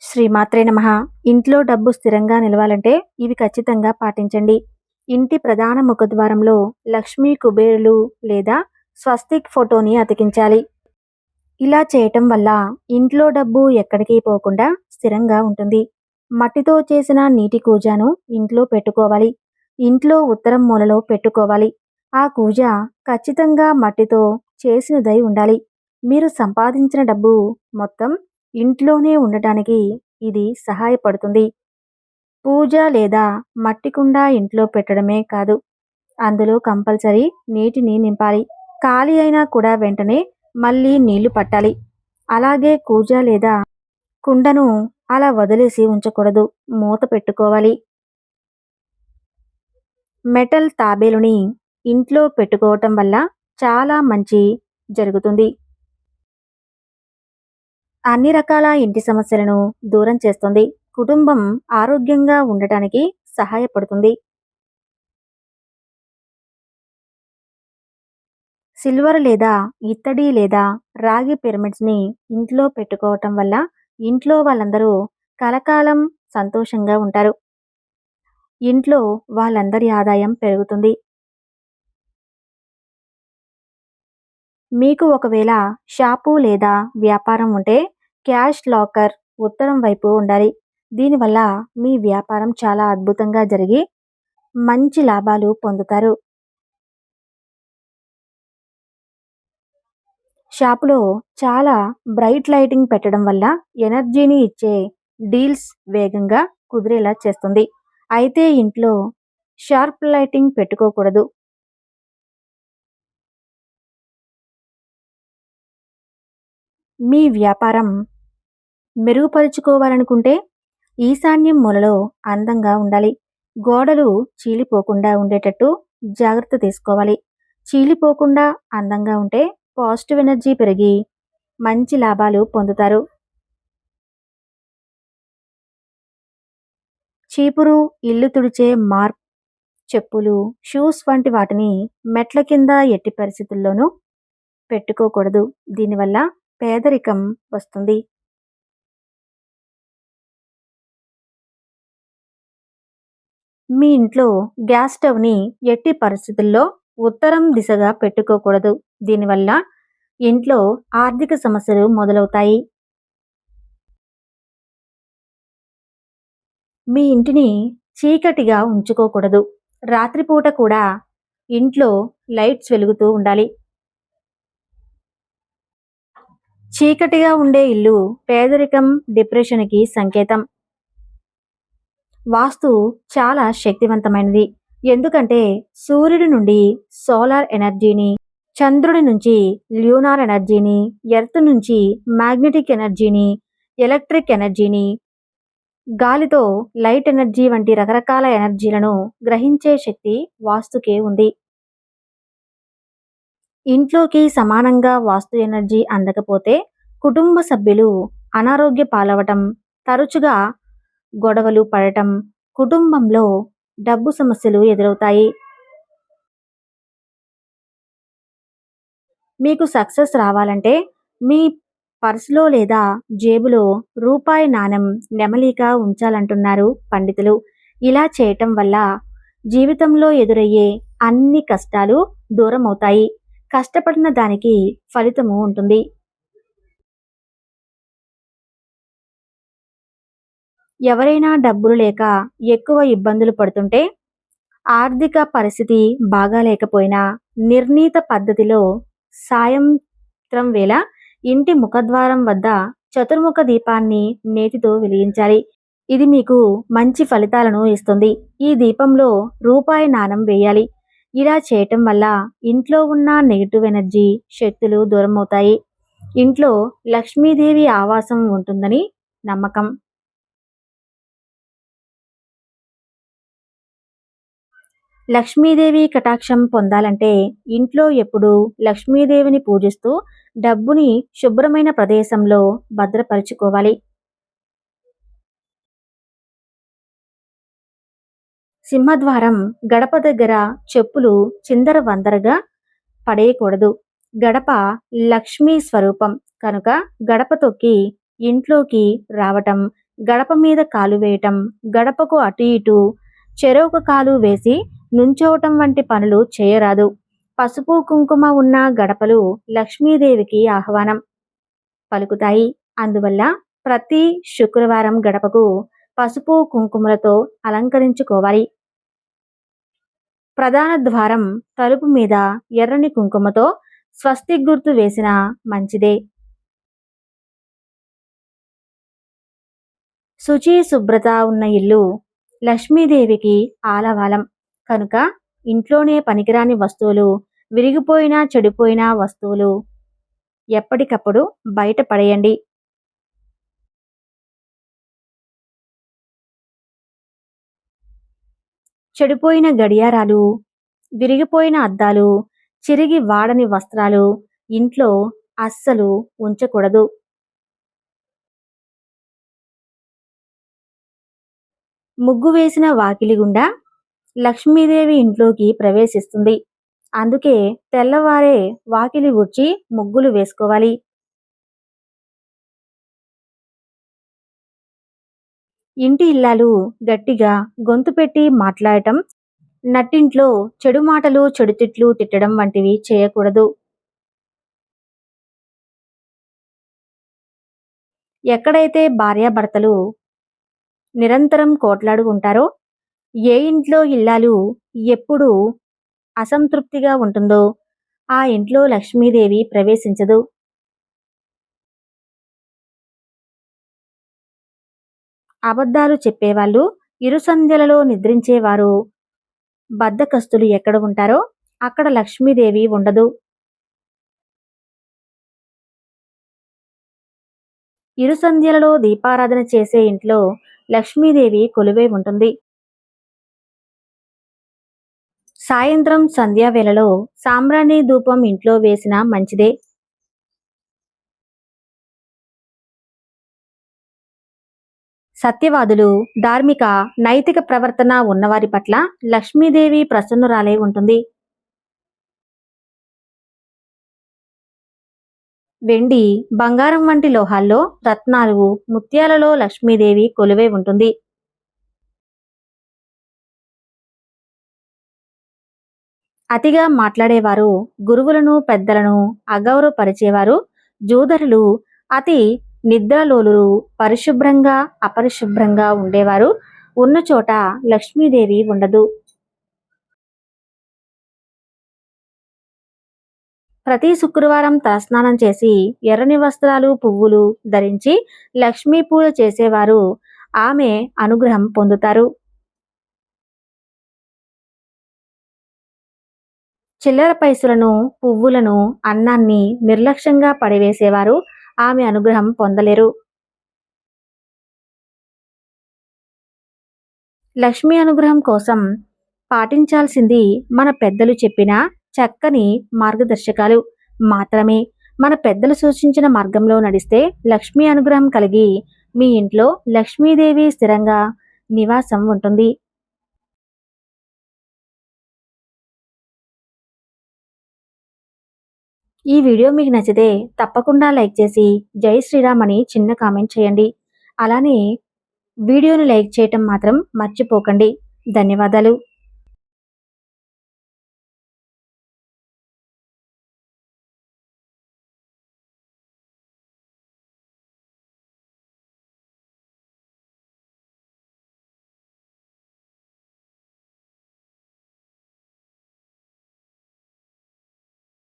శ్రీమాత్రే నమః. ఇంట్లో డబ్బు స్థిరంగా నిలవాలంటే ఇవి ఖచ్చితంగా పాటించండి. ఇంటి ప్రధాన ముఖద్వారంలో లక్ష్మీ కుబేరులు లేదా స్వస్తిక్ ఫోటోని అతికించాలి. ఇలా చేయటం వల్ల ఇంట్లో డబ్బు ఎక్కడికి పోకుండా స్థిరంగా ఉంటుంది. మట్టితో చేసిన నీటి కూజాను ఇంట్లో పెట్టుకోవాలి. ఇంట్లో ఉత్తరం మూలలో పెట్టుకోవాలి. ఆ కూజ ఖచ్చితంగా మట్టితో చేసినదై ఉండాలి. మీరు సంపాదించిన డబ్బు మొత్తం ఇంట్లోనే ఉండటానికి ఇది సహాయపడుతుంది. పూజ లేదా మట్టి కుండ ఇంట్లో పెట్టడమే కాదు, అందులో కంపల్సరీ నీటిని నింపాలి. ఖాళీ అయినా కూడా వెంటనే మళ్ళీ నీళ్లు పట్టాలి. అలాగే కూజ లేదా కుండను అలా వదిలేసి ఉంచకూడదు, మూత పెట్టుకోవాలి. మెటల్ తాబేలుని ఇంట్లో పెట్టుకోవటం వల్ల చాలా మంచి జరుగుతుంది. అన్ని రకాల ఇంటి సమస్యలను దూరం చేస్తుంది. కుటుంబం ఆరోగ్యంగా ఉండటానికి సహాయపడుతుంది. సిల్వర్ లేదా ఇత్తడి లేదా రాగి పిరమిడ్స్ని ఇంట్లో పెట్టుకోవటం వల్ల ఇంట్లో వాళ్ళందరూ కలకాలం సంతోషంగా ఉంటారు. ఇంట్లో వాళ్ళందరి ఆదాయం పెరుగుతుంది. మీకు ఒకవేళ షాపు లేదా వ్యాపారం ఉంటే క్యాష్ లాకర్ ఉత్తరం వైపు ఉండాలి. దీనివల్ల మీ వ్యాపారం చాలా అద్భుతంగా జరిగి మంచి లాభాలు పొందుతారు. షాపులో చాలా బ్రైట్ లైటింగ్ పెట్టడం వల్ల ఎనర్జీని ఇచ్చే డీల్స్ వేగంగా కుదిరేలా చేస్తుంది. అయితే ఇంట్లో షార్ప్ లైటింగ్ పెట్టుకోకూడదు. మీ వ్యాపారం మెరుగుపరుచుకోవాలనుకుంటే ఈశాన్యం మూలలో అందంగా ఉండాలి. గోడలు చీలిపోకుండా ఉండేటట్టు జాగ్రత్త తీసుకోవాలి. చీలిపోకుండా అందంగా ఉంటే పాజిటివ్ ఎనర్జీ పెరిగి మంచి లాభాలు పొందుతారు. చీపురు, ఇల్లు తుడిచే మార్క్, చెప్పులు, షూస్ వంటి వాటిని మెట్ల కింద ఎట్టి పరిస్థితుల్లోనూ పెట్టుకోకూడదు. దీనివల్ల పేదరికం వస్తుంది. మీ ఇంట్లో గ్యాస్ స్టవ్ని ఎట్టి పరిస్థితుల్లో ఉత్తరం దిశగా పెట్టుకోకూడదు. దీనివల్ల ఇంట్లో ఆర్థిక సమస్యలు మొదలవుతాయి. మీ ఇంటిని చీకటిగా ఉంచుకోకూడదు. రాత్రిపూట కూడా ఇంట్లో లైట్స్ వెలుగుతూ ఉండాలి. చీకటిగా ఉండే ఇల్లు పేదరికం, డిప్రెషన్కి సంకేతం. వాస్తు చాలా శక్తివంతమైనది. ఎందుకంటే సూర్యుడి నుండి సోలార్ ఎనర్జీని, చంద్రుడి నుంచి ల్యూనార్ ఎనర్జీని, ఎర్త్ నుంచి మ్యాగ్నెటిక్ ఎనర్జీని, ఎలక్ట్రిక్ ఎనర్జీని, గాలితో లైట్ ఎనర్జీ వంటి రకరకాల ఎనర్జీలను గ్రహించే శక్తి వాస్తుకే ఉంది. ఇంట్లోకి సమానంగా వాస్తు ఎనర్జీ అందకపోతే కుటుంబ సభ్యులు అనారోగ్య పాలవటం, తరచుగా గొడవలు పడటం, కుటుంబంలో డబ్బు సమస్యలు ఎదురవుతాయి. మీకు సక్సెస్ రావాలంటే మీ పర్సులో లేదా జేబులో రూపాయి నాణెం నెమలిక ఉంచాలంటున్నారు పండితులు. ఇలా చేయటం వల్ల జీవితంలో ఎదురయ్యే అన్ని కష్టాలు దూరమవుతాయి. కష్టపడిన దానికి ఫలితము ఉంటుంది. ఎవరైనా డబ్బులు లేక ఎక్కువ ఇబ్బందులు పడుతుంటే, ఆర్థిక పరిస్థితి బాగాలేకపోయినా నిర్ణీత పద్ధతిలో సాయంత్రం వేళ ఇంటి ముఖద్వారం వద్ద చతుర్ముఖ దీపాన్ని నేతితో వెలిగించాలి. ఇది మీకు మంచి ఫలితాలను ఇస్తుంది. ఈ దీపంలో రూపాయి నాణెం వేయాలి. ఇలా చేయటం వల్ల ఇంట్లో ఉన్న నెగిటివ్ ఎనర్జీ శక్తులు దూరమవుతాయి. ఇంట్లో లక్ష్మీదేవి ఆవాసం ఉంటుందని నమ్మకం. లక్ష్మీదేవి కటాక్షం పొందాలంటే ఇంట్లో ఎప్పుడూ లక్ష్మీదేవిని పూజిస్తూ డబ్బుని శుభ్రమైన ప్రదేశంలో భద్రపరుచుకోవాలి. సింహద్వారం గడప దగ్గర చెప్పులు చిందరవందరగా పడేయకూడదు. గడప లక్ష్మీ స్వరూపం కనుక గడప తొక్కి ఇంట్లోకి రావటం, గడప మీద కాలు వేయటం, గడపకు అటు ఇటు చెరొక కాలు వేసి నుంచోవటం వంటి పనులు చేయరాదు. పసుపు కుంకుమ ఉన్న గడపలు లక్ష్మీదేవికి ఆహ్వానం పలుకుతాయి. అందువల్ల ప్రతి శుక్రవారం గడపకు పసుపు కుంకుమలతో అలంకరించుకోవాలి. ప్రధాన ద్వారం తలుపు మీద ఎర్రని కుంకుమతో స్వస్తిక్ గుర్తు వేసినా మంచిదే. శుచి శుభ్రత ఉన్న ఇల్లు లక్ష్మీదేవికి ఆలవాలం కనుక ఇంట్లోనే పనికిరాని వస్తువులు, విరిగిపోయిన చెడిపోయిన వస్తువులు ఎప్పటికప్పుడు బయట పడేయండి. చెడిపోయిన గడియారాలు, విరిగిపోయిన అద్దాలు, చిరిగి వాడని వస్త్రాలు ఇంట్లో అస్సలు ఉంచకూడదు. ముగ్గు వేసిన వాకిలి గుండా లక్ష్మీదేవి ఇంట్లోకి ప్రవేశిస్తుంది. అందుకే తెల్లవారే వాకిలి ఊడ్చి ముగ్గులు వేసుకోవాలి. ఇంటి ఇల్లాలు గట్టిగా గొంతు పెట్టి మాట్లాడటం, నట్టింట్లో చెడు మాటలు, చెడు తిట్లు తిట్టడం వంటివి చేయకూడదు. ఎక్కడైతే భార్యాభర్తలు నిరంతరం కోట్లాడుకుంటారో, ఏ ఇంట్లో ఇల్లాలు ఎప్పుడూ అసంతృప్తిగా ఉంటుందో ఆ ఇంట్లో లక్ష్మీదేవి ప్రవేశించదు. అబద్ధాలు చెప్పేవాళ్ళు, ఇరుసంధ్యలలో నిద్రించేవారు, బద్ధకస్తులు ఎక్కడ ఉంటారో అక్కడ లక్ష్మీదేవి ఉండదు. ఇరుసంధ్యలలో దీపారాధన చేసే ఇంట్లో లక్ష్మీదేవి కొలువై ఉంటుంది. సాయంత్రం సంధ్యావేళలో సాంబ్రాణి ధూపం ఇంట్లో వేసినా మంచిదే. సత్యవాదులు, ధార్మిక, నైతిక ప్రవర్తన ఉన్నవారి పట్ల లక్ష్మీదేవి ప్రసన్నురాలై ఉంటుంది. వెండి, బంగారం వంటి లోహాల్లో రత్నాలు, ముత్యాలలో లక్ష్మీదేవి కొలువై ఉంటుంది. అతిగా మాట్లాడేవారు, గురువులను పెద్దలను అగౌరవపరిచేవారు, జూదరులు, అతి నిద్రలోలురు, పరిశుభ్రంగా అపరిశుభ్రంగా ఉండేవారు ఉన్న చోట లక్ష్మీదేవి ఉండదు. ప్రతి శుక్రవారం తలస్నానం చేసి ఎర్రని వస్త్రాలు, పువ్వులు ధరించి లక్ష్మీ పూజ చేసేవారు ఆమె అనుగ్రహం పొందుతారు. చిల్లర పైసలను, పువ్వులను, అన్నాన్ని నిర్లక్ష్యంగా పడివేసేవారు ఆమె అనుగ్రహం పొందలేరు. లక్ష్మీ అనుగ్రహం కోసం పాటించాల్సింది మన పెద్దలు చెప్పిన చక్కని మార్గదర్శకాలు మాత్రమే. మన పెద్దలు సూచించిన మార్గంలో నడిస్తే లక్ష్మీ అనుగ్రహం కలిగి మీ ఇంట్లో లక్ష్మీదేవి స్థిరంగా నివాసం ఉంటుంది. ఈ వీడియో మీకు నచ్చితే తప్పకుండా లైక్ చేసి జై శ్రీరామ్ అని చిన్న కామెంట్ చేయండి. అలానే వీడియోని లైక్ చేయటం మాత్రం మర్చిపోకండి. ధన్యవాదాలు.